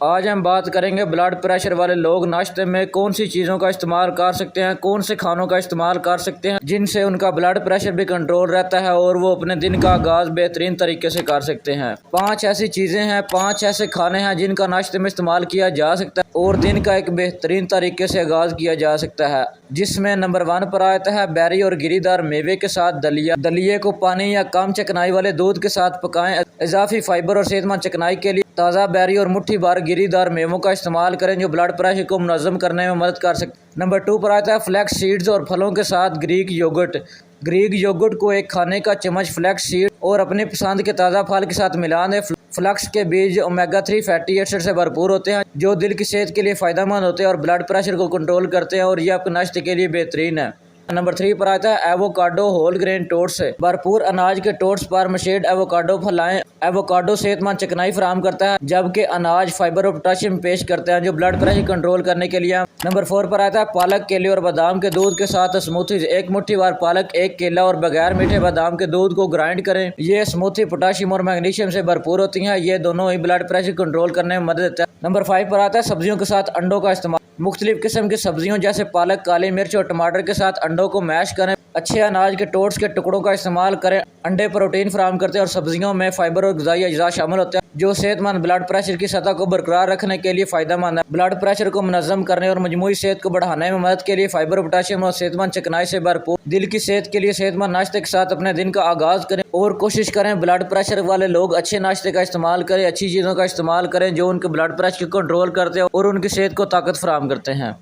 आज हम बात करेंगे ब्लड प्रेशर वाले लोग नाश्ते में कौन सी चीज़ों का इस्तेमाल कर सकते हैं, कौन से खानों का इस्तेमाल कर सकते हैं जिनसे उनका ब्लड प्रेशर भी कंट्रोल रहता है और वो अपने दिन का आगाज़ बेहतरीन तरीके से कर सकते हैं। 5 ऐसी चीज़ें हैं, 5 ऐसे खाने हैं जिनका नाश्ते में इस्तेमाल किया जा सकता है और दिन का एक बेहतरीन तरीके से आगाज़ किया जा सकता है, जिसमें नंबर 1 पर आता है बेरी और गिरीदार मेवे के साथ दलिया। दलिये को पानी या कम चिकनाई वाले दूध के साथ पकाएं। इजाफी फाइबर और सेहतमंद चिकनाई के लिए ताज़ा बेरी और मुट्ठी भर गिरीदार मेवों का इस्तेमाल करें जो ब्लड प्रेशर को मुनज़्ज़म करने में मदद कर सकते हैं। नंबर 2 पर आता है फ्लैक्स सीड्स और फलों के साथ ग्रीक योगर्ट। ग्रीक योगर्ट को एक खाने का चम्मच फ्लैक्स सीड और अपनी पसंद के ताज़ा फल के साथ मिला दें। फ्लैक्स के बीज ओमेगा 3 फैटी एसिड से भरपूर होते हैं जो दिल की सेहत के लिए फ़ायदेमंद होते हैं और ब्लड प्रेशर को कंट्रोल करते हैं और ये आपके नाश्ते के लिए बेहतरीन है। नंबर 3 पर आता है एवोकाडो होल ग्रेन टोस्ट से। भरपूर अनाज के टोस्ट पर मशेड एवोकाडो फैलाएं। एवोकाडो सेहतमंद चिकनाई फराहम करता है जबकि अनाज फाइबर और पोटाशियम पेश करते हैं जो ब्लड प्रेशर कंट्रोल करने के लिए। नंबर 4 पर आता है पालक, केले और बादाम के दूध के साथ स्मूथीज। एक मुट्ठी भर पालक, एक केला और बगैर मीठे बादाम के दूध को ग्राइंड करें। ये स्मूथी पोटाशियम और मैग्नीशियम से भरपूर होती है, ये दोनों ही ब्लड प्रेशर कंट्रोल करने में मदद देता है। नंबर 5 पर आता है सब्जियों के साथ अंडों का इस्तेमाल। मुख्तलिफ किस्म की सब्जियों जैसे पालक, काली मिर्च और टमाटर के साथ अंडों को मैश करें। अच्छे अनाज के टोस्ट के टुकड़ों का इस्तेमाल करें। अंडे प्रोटीन फराहम करते हैं और सब्जियों में फाइबर और ग़िज़ाई अज्जा शामिल होते हैं जो सेहतमंद ब्लड प्रेशर की सतह को बरकरार रखने के लिए फ़ायदेमंद है। ब्लड प्रेशर को मुनज़्ज़म करने और मजमूई सेहत को बढ़ाने में मदद के लिए फाइबर, पोटाशियम और सेहतमंद चिकनाई से भरपूर दिल की सेहत के लिए सेहतमंद नाश्ते के साथ अपने दिन का आगाज़ करें और कोशिश करें ब्लड प्रेशर वाले लोग अच्छे नाश्ते का इस्तेमाल करें, अच्छी चीज़ों का इस्तेमाल करें जो उनके ब्लड प्रेशर को कंट्रोल करते हैं और उनकी सेहत को ताकत फराहम करते हैं।